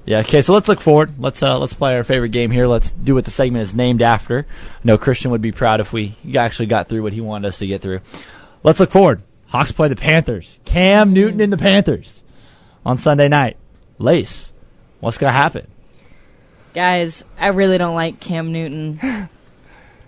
Yeah, okay, so let's look forward. Let's play our favorite game here. Let's do what the segment is named after. I know Christian would be proud if we actually got through what he wanted us to get through. Let's look forward. Hawks play the Panthers. Cam Newton and the Panthers on Sunday night. Lace, what's going to happen? Guys, I really don't like Cam Newton.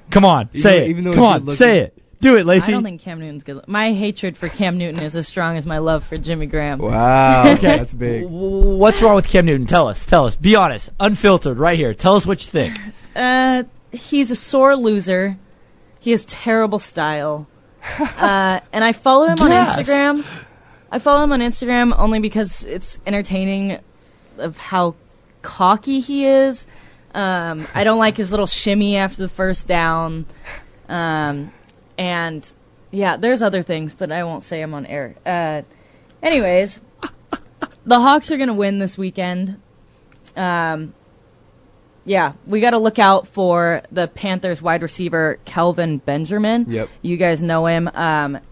Come on, say it. Come on, say it. Do it, Lacey. I don't think Cam Newton's good. My hatred for Cam Newton is as strong as my love for Jimmy Graham. Wow, okay. That's big. What's wrong with Cam Newton? Tell us. Be honest. Unfiltered, right here. Tell us what you think. He's a sore loser. He has terrible style. And I follow him on Instagram. I follow him on Instagram only because it's entertaining of how cocky he is. I don't like his little shimmy after the first down. And, yeah, there's other things, but I won't say them on air. Anyways, the Hawks are going to win this weekend. Yeah, we got to look out for the Panthers wide receiver, Kelvin Benjamin. Yep. You guys know him.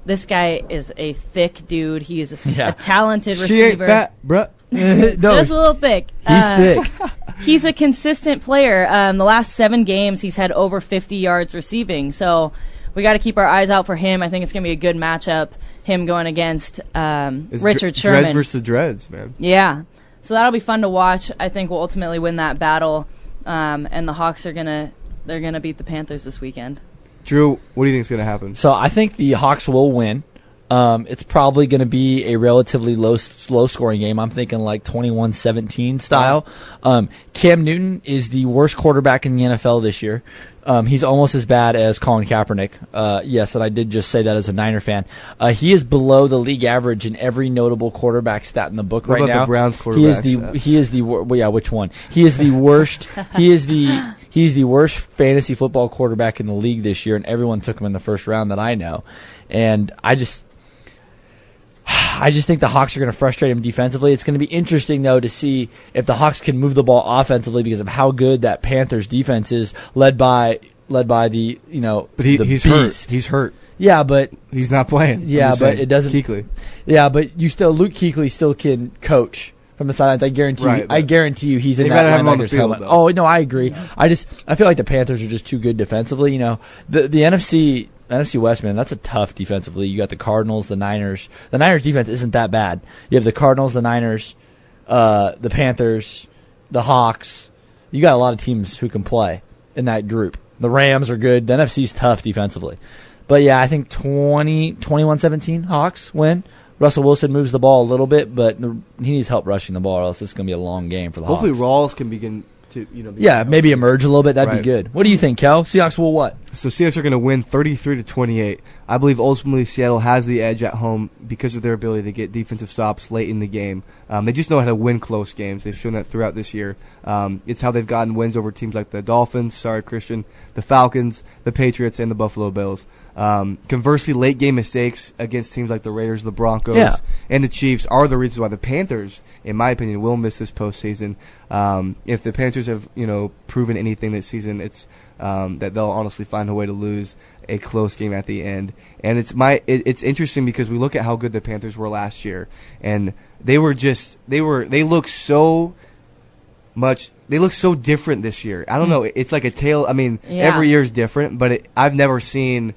This guy is a thick dude. He's a talented receiver. She ain't fat, bruh. No, just a little thick. He's thick. He's a consistent player. The last 7 games, he's had over 50 yards receiving. So we got to keep our eyes out for him. I think it's going to be a good matchup, him going against Richard Sherman. Dreads versus Dreads, man. Yeah. So that'll be fun to watch. I think we'll ultimately win that battle. And the Hawks are gonna beat the Panthers this weekend. Drew, what do you think is going to happen? So I think the Hawks will win. It's probably going to be a relatively low-scoring game. I'm thinking like 21-17 style. Cam Newton is the worst quarterback in the NFL this year. He's almost as bad as Colin Kaepernick. Yes, and I did just say that as a Niner fan. He is below the league average in every notable quarterback stat in the book what right about now. The Browns quarterback. Which one? He is the worst. He's the worst fantasy football quarterback in the league this year, and everyone took him in the first round that I know. And I just think the Hawks are going to frustrate him defensively. It's going to be interesting, though, to see if the Hawks can move the ball offensively because of how good that Panthers defense is, led by the But he's beast. hurt. He's hurt. Yeah, but he's not playing. Yeah, but it doesn't. Kuechly. Yeah, but Luke Kuechly still can coach from the sidelines. I guarantee you, he's in that have him on the field, helmet. Oh no, I agree. I feel like the Panthers are just too good defensively. The NFC West, man, that's a tough defensively. You got the Cardinals, the Niners. The Niners defense isn't that bad. You have the Cardinals, the Niners, the Panthers, the Hawks. You got a lot of teams who can play in that group. The Rams are good. The NFC's tough defensively. But yeah, I think 21-17 Hawks win. Russell Wilson moves the ball a little bit, but he needs help rushing the ball, or else it's going to be a long game for the Hopefully Hawks. Rawls can begin to maybe emerge a little bit. That'd be good. What do you think, Kel? Seahawks will what? So Seahawks are going to win 33-28. I believe ultimately Seattle has the edge at home because of their ability to get defensive stops late in the game. They just know how to win close games. They've shown that throughout this year. It's how they've gotten wins over teams like the Dolphins, the Falcons, the Patriots, and the Buffalo Bills. Conversely, late game mistakes against teams like the Raiders, the Broncos, and the Chiefs are the reasons why the Panthers, in my opinion, will miss this postseason. If the Panthers have proven anything this season, it's that they'll honestly find a way to lose a close game at the end. And it's interesting because we look at how good the Panthers were last year, and they look so different this year. I don't know. It's like a tale. I mean, every year is different, but I've never seen,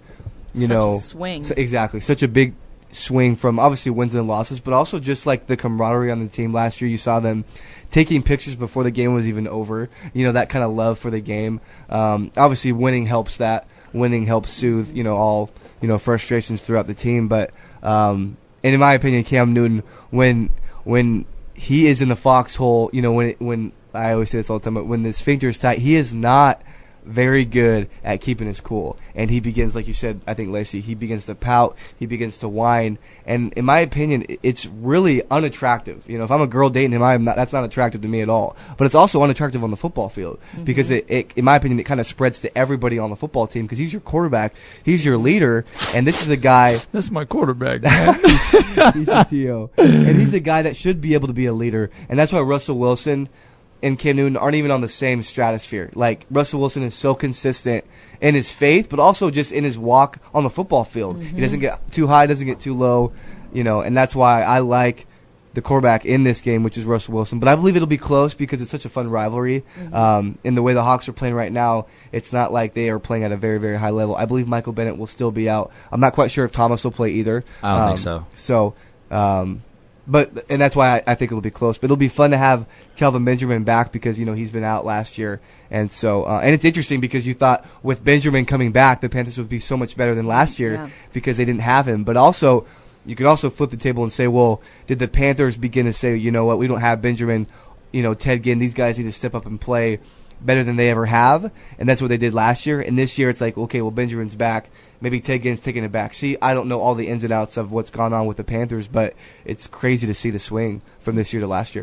such a swing. Exactly. Such a big swing from obviously wins and losses, but also just like the camaraderie on the team last year. You saw them taking pictures before the game was even over. That kind of love for the game. Obviously, winning helps that. Winning helps soothe, all, frustrations throughout the team. But, and in my opinion, Cam Newton, when he is in the foxhole, when I always say this all the time, but when the sphincter is tight, he is not very good at keeping his cool. And he begins, like you said, I think, Lacey, he begins to pout, he begins to whine. And in my opinion, it's really unattractive. If I'm a girl dating him, that's not attractive to me at all. But it's also unattractive on the football field because it, in my opinion, it kind of spreads to everybody on the football team because he's your quarterback, he's your leader, and this is a guy. That's my quarterback, man. he's a TO. And he's the guy that should be able to be a leader. And that's why Russell Wilson and Cam Newton aren't even on the same stratosphere. Like, Russell Wilson is so consistent in his faith, but also just in his walk on the football field. He doesn't get too high, doesn't get too low, and that's why I like the quarterback in this game, which is Russell Wilson. But I believe it'll be close because it's such a fun rivalry. In the way the Hawks are playing right now, it's not like they are playing at a very, very high level. I believe Michael Bennett will still be out. I'm not quite sure if Thomas will play either. I don't think so. And that's why I think it'll be close. But it'll be fun to have Kelvin Benjamin back because, he's been out last year. And so, and it's interesting because you thought with Benjamin coming back, the Panthers would be so much better than last year because they didn't have him. But also, you could also flip the table and say, well, did the Panthers begin to say, you know what, we don't have Benjamin, Ted Ginn, these guys need to step up and play better than they ever have, and that's what they did last year. And this year it's like, okay, well, Benjamin's back. Maybe Ted Ginn's taking a back seat. I don't know all the ins and outs of what's gone on with the Panthers, but it's crazy to see the swing from this year to last year.